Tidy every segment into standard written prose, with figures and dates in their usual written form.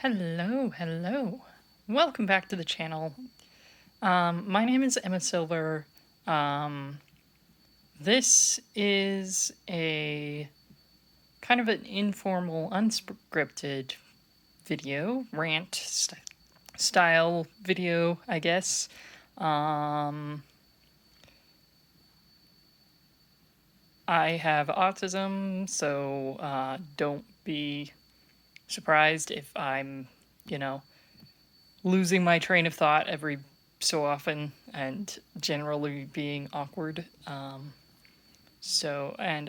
Hello. Welcome back to the channel. My name is Emma Silver. This is a kind of an informal, unscripted video, style video, I guess. I have autism, so don't be surprised if I'm, losing my train of thought every so often and generally being awkward. And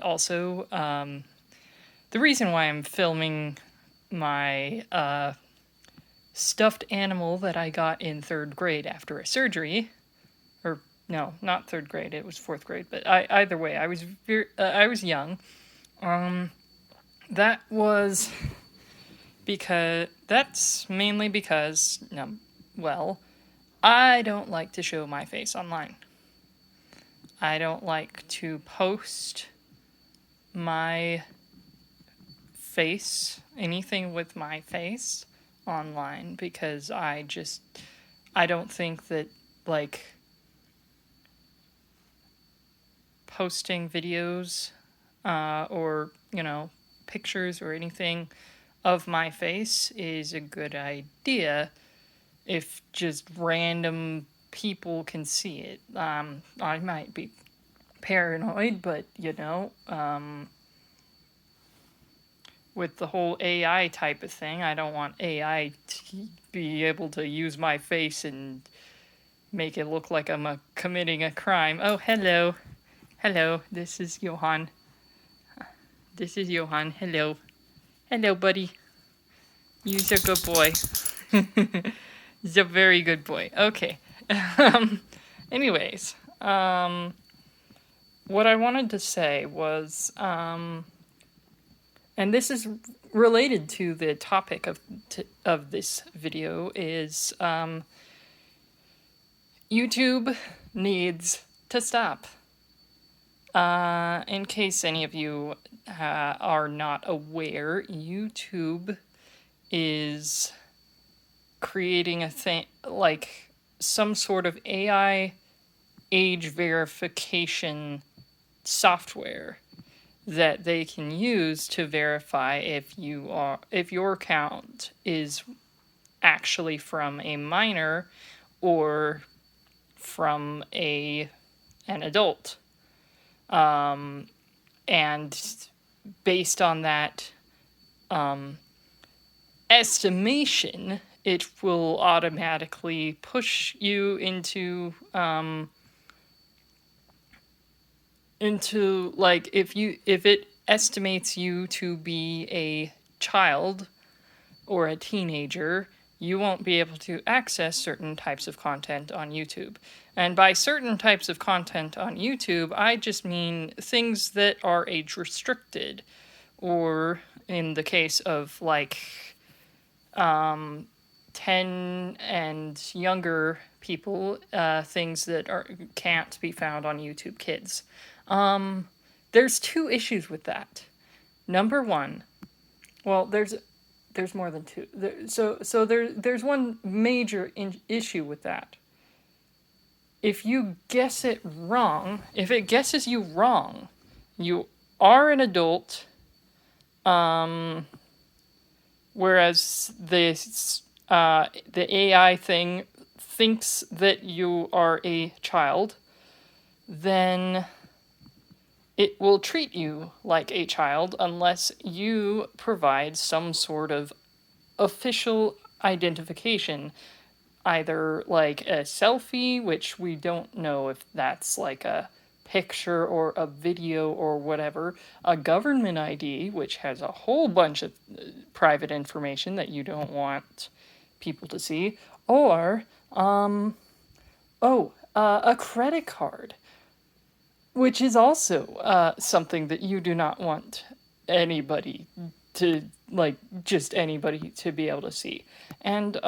also, the reason why I'm filming my stuffed animal that I got in third grade after a surgery, or no, not third grade, it was fourth grade, but either way, I was young. That was that's mainly because, I don't like to show my face online. I don't like to post my face, anything with my face online, because I don't think that, posting videos, or, pictures or anything of my face is a good idea if just random people can see it. I might be paranoid, but with the whole AI type of thing, I don't want AI to be able to use my face and make it look like I'm committing a crime. Oh, hello. Hello, this is Johan. Hello. Hello, buddy. You're a good boy. He's a very good boy. Okay. Anyways, what I wanted to say was, and this is related to the topic of this video, is YouTube needs to stop. In case any of you are not aware, YouTube is creating a thing, like some sort of AI age verification software that they can use to verify if your account is actually from a minor or from an adult. And based on that estimation, it will automatically push you into like, if it estimates you to be a child or a teenager, you won't be able to access certain types of content on YouTube. And by certain types of content on YouTube, I just mean things that are age restricted, or in the case of 10 and younger people, things that can't be found on YouTube Kids. There's two issues with that. Number one, well, there's more than two. There's one major issue with that. If you guess it wrong, if it guesses you wrong, you are an adult. Whereas the AI thing thinks that you are a child, then it will treat you like a child unless you provide some sort of official identification, either like a selfie, which we don't know if that's like a picture or a video or whatever, a government ID, which has a whole bunch of private information that you don't want people to see, or a credit card, which is also something that you do not want anybody to, just anybody to be able to see. And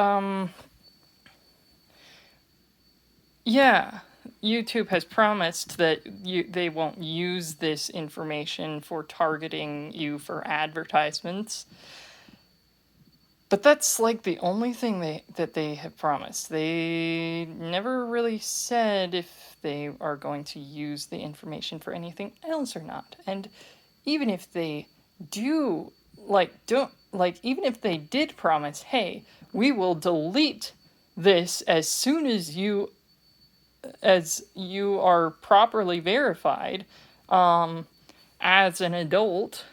yeah, YouTube has promised that they won't use this information for targeting you for advertisements. But that's like the only thing they have promised. They never really said if they are going to use the information for anything else or not. And even if they do, even if they did promise, hey, we will delete this as you are properly verified as an adult,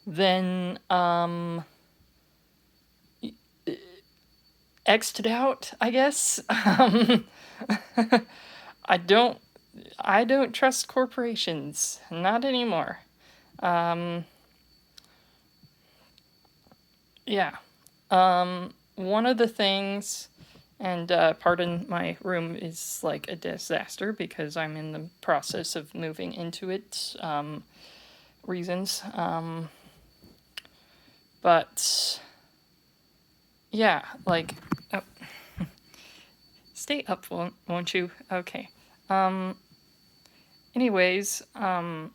then X'd out, I guess. I don't I don't trust corporations, not anymore. Um, yeah. One of the things, and pardon my room is like a disaster because I'm in the process of moving into it. Reasons. But yeah, like, oh, stay up, won't you? Okay. Um, anyways, I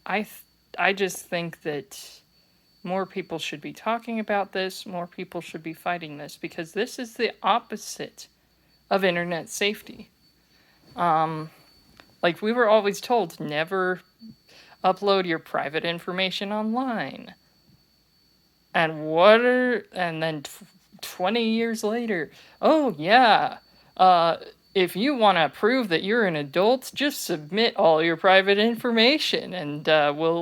th- I just think that more people should be talking about this. More people should be fighting this because this is the opposite of internet safety. Like we were always told, never upload your private information online. And then 20 years later, oh yeah, uh, if you want to prove that you're an adult, just submit all your private information, and we'll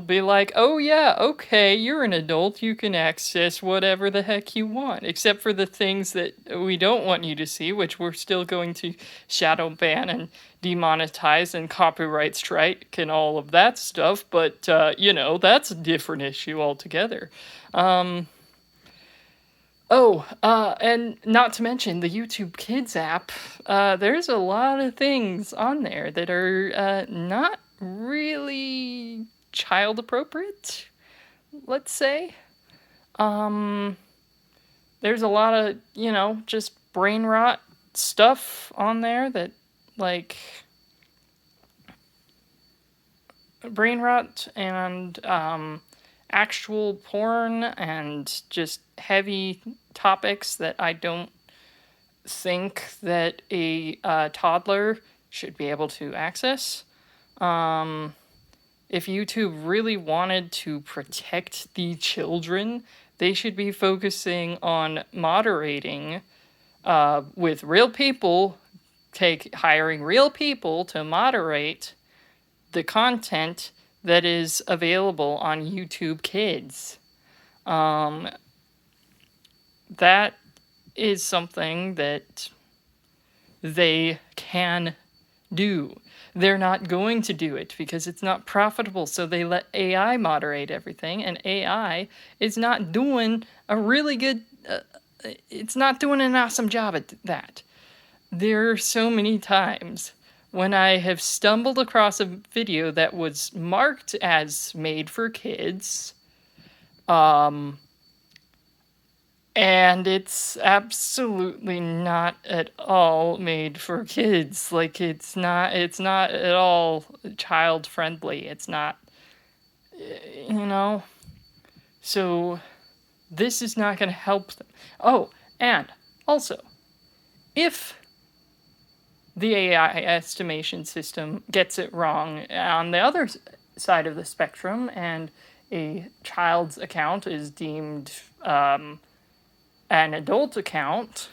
be like, oh yeah, okay, you're an adult, you can access whatever the heck you want, except for the things that we don't want you to see, which we're still going to shadow ban and demonetize and copyright strike and all of that stuff, but, that's a different issue altogether. Um, and not to mention the YouTube Kids app, there's a lot of things on there that are not really child appropriate, let's say. Um, there's a lot of, just brain rot stuff on there that, like, brain rot and actual porn and just heavy topics that I don't think that a toddler should be able to access. If YouTube really wanted to protect the children, they should be focusing on moderating with real people, hiring real people to moderate the content that is available on YouTube Kids. Um, that is something that they can do. They're not going to do it because it's not profitable, so they let AI moderate everything, and AI is not doing a really good. It's not doing an awesome job at that. There are so many times when I have stumbled across a video that was marked as made for kids, um, and it's absolutely not at all made for kids. Like it's not at all child friendly. It's not, you know. So this is not going to help them. Oh, and also, if the AI estimation system gets it wrong on the other side of the spectrum and a child's account is deemed an adult account,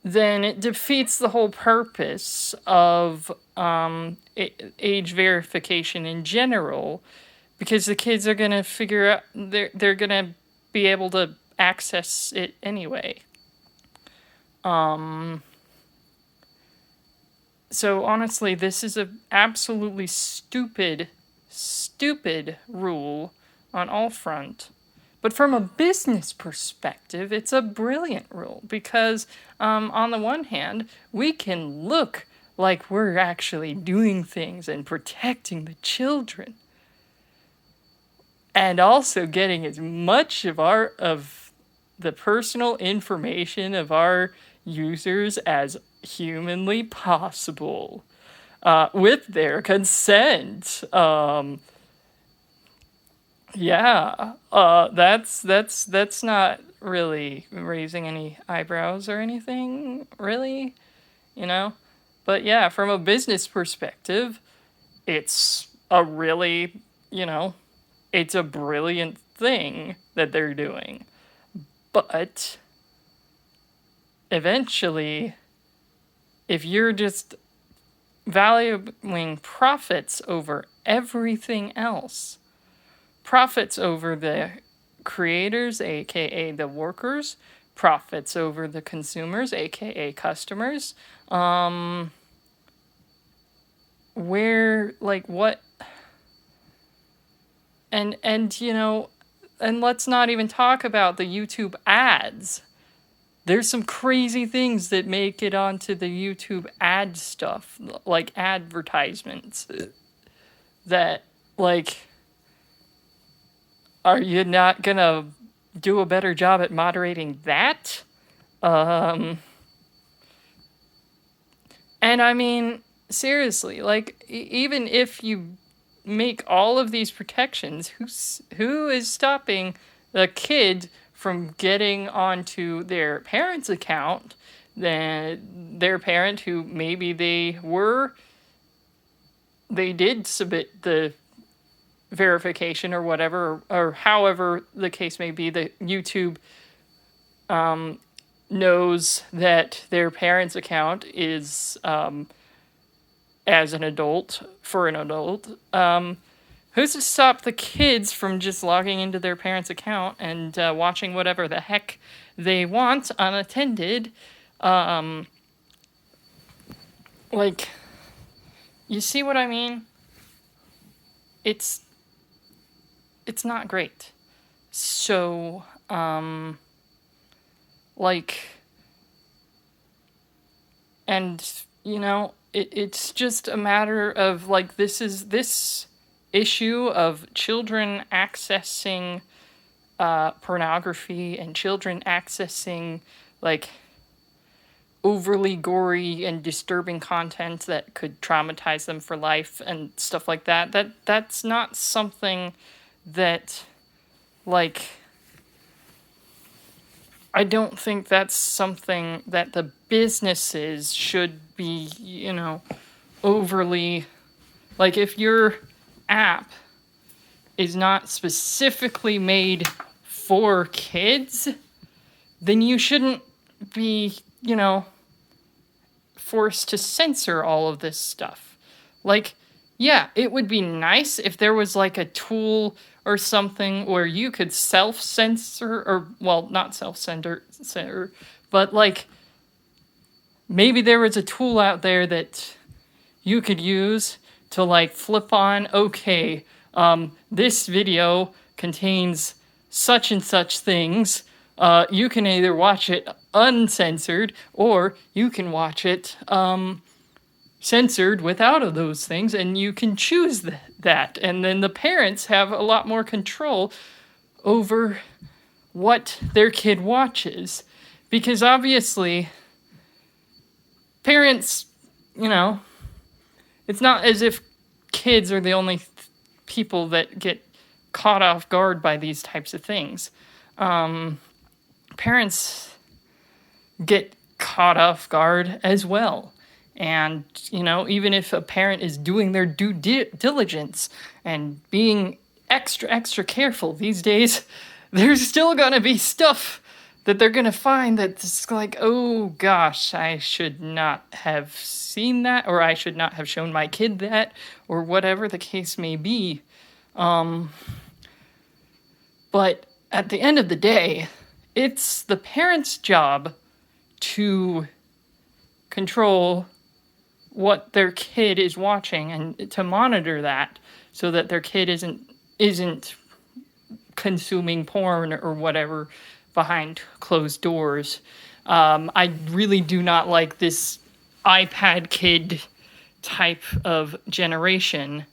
then it defeats the whole purpose of age verification in general, because the kids are going to figure out they're going to be able to access it anyway. So honestly, this is a absolutely stupid rule on all front. But from a business perspective, it's a brilliant rule because, on the one hand, we can look like we're actually doing things and protecting the children, and also getting as much of the personal information of our users as humanly possible, with their consent. Yeah. That's not really raising any eyebrows or anything, really, you know? But yeah, from a business perspective, it's a really, you know, it's a brilliant thing that they're doing. But eventually, if you're just valuing profits over everything else, profits over the creators, aka the workers, profits over the consumers, aka customers, where, like, what, and and let's not even talk about the YouTube ads. There's some crazy things that make it onto the YouTube ad stuff, like advertisements, that, like, are you not gonna do a better job at moderating that? Um, and I mean, seriously, like, even if you make all of these protections, who is stopping the kid from getting onto their parent's account, then their parent who maybe they did submit the verification or whatever, or however the case may be, that YouTube knows that their parent's account is, as an adult, for an adult. Who's to stop the kids from just logging into their parents' account and watching whatever the heck they want unattended? Like, you see what I mean? It's it's not great. So, like, and it's just a matter of, like, this issue of children accessing pornography and children accessing, like, overly gory and disturbing content that could traumatize them for life and stuff like that. That's not something that, like, I don't think that's something that the businesses should be, overly, like, if your app is not specifically made for kids, then you shouldn't be, forced to censor all of this stuff. Like, yeah, it would be nice if there was, like, a tool or something where you could self-censor, or, well, not self-censor, but, like, maybe there was a tool out there that you could use to, like, flip on, okay, this video contains such and such things. You can either watch it uncensored or you can watch it censored without of those things, and you can choose that. And then the parents have a lot more control over what their kid watches. Because obviously, parents, it's not as if kids are the only people that get caught off guard by these types of things. Parents get caught off guard as well. And, even if a parent is doing their due diligence and being extra careful these days, there's still going to be stuff that they're going to find that's like, oh gosh, I should not have seen that, or I should not have shown my kid that, or whatever the case may be. But at the end of the day, it's the parent's job to control what their kid is watching and to monitor that so that their kid isn't consuming porn or whatever behind closed doors. I really do not like this iPad kid type of generation,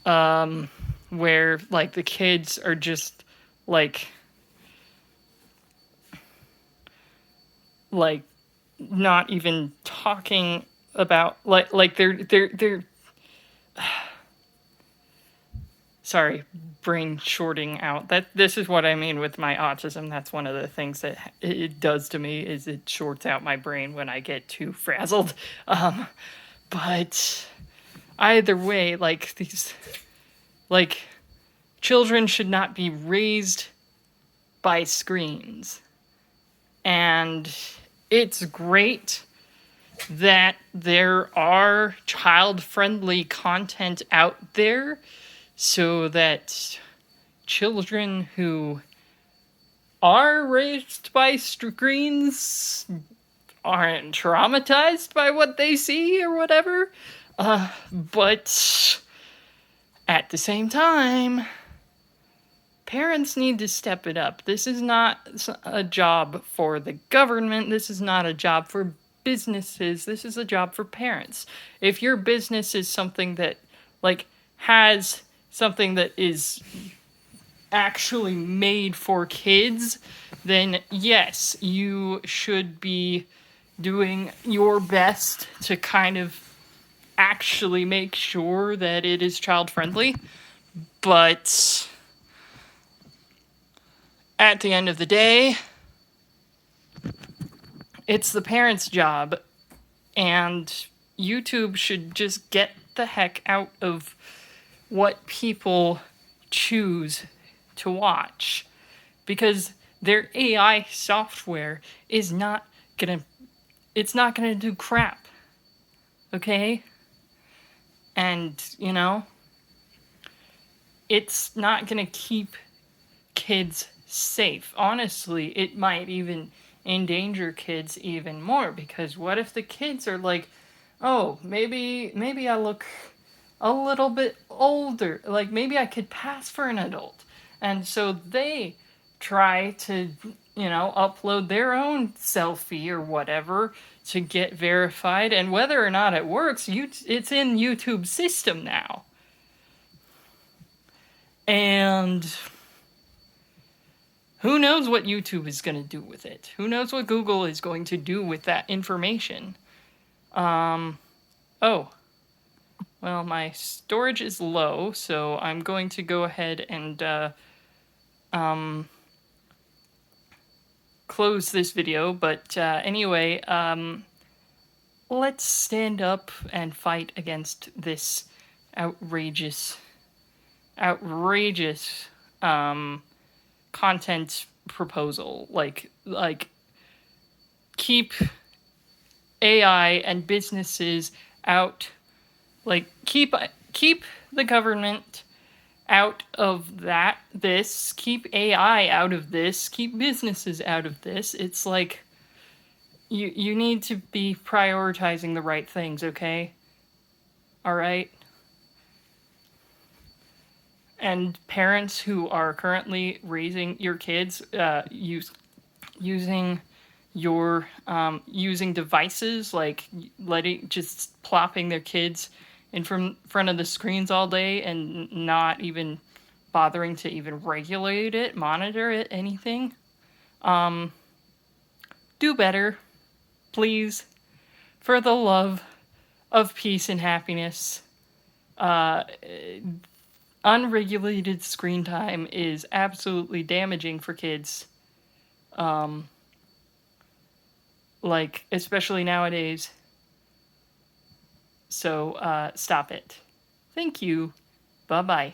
where, like, the kids are just like not even talking about, like they're Sorry, brain shorting out. This is what I mean with my autism. That's one of the things that it does to me, is it shorts out my brain when I get too frazzled. But either way, like, these, like, children should not be raised by screens. And it's great that there are child-friendly content out there so that children who are raised by screens aren't traumatized by what they see or whatever. But at the same time, parents need to step it up. This is not a job for the government. This is not a job for businesses. This is a job for parents. If your business is something that, like, has something that is actually made for kids, then yes, you should be doing your best to kind of actually make sure that it is child friendly. But at the end of the day, it's the parents' job, and YouTube should just get the heck out of what people choose to watch, because their AI software is not gonna do crap, okay? And, you know, it's not gonna keep kids safe. Honestly, it might even endanger kids even more, because what if the kids are like, oh, maybe I look a little bit older, like maybe I could pass for an adult, and so they try to, you know, upload their own selfie or whatever to get verified, and whether or not it works, it's in YouTube's system now. And who knows what YouTube is going to do with it? Who knows what Google is going to do with that information? Oh, well, my storage is low, so I'm going to go ahead and close this video. But anyway, let's stand up and fight against this outrageous content proposal. Like keep AI and businesses out. Like, keep the government out of this, keep AI out of this, keep businesses out of this. It's like, you need to be prioritizing the right things, okay? Alright? And parents who are currently raising your kids, using devices, like just plopping their kids in front of the screens all day and not even bothering to even regulate it, monitor it, anything. Do better, please, for the love of peace and happiness. Unregulated screen time is absolutely damaging for kids. Like, especially nowadays. So, stop it. Thank you. Bye-bye.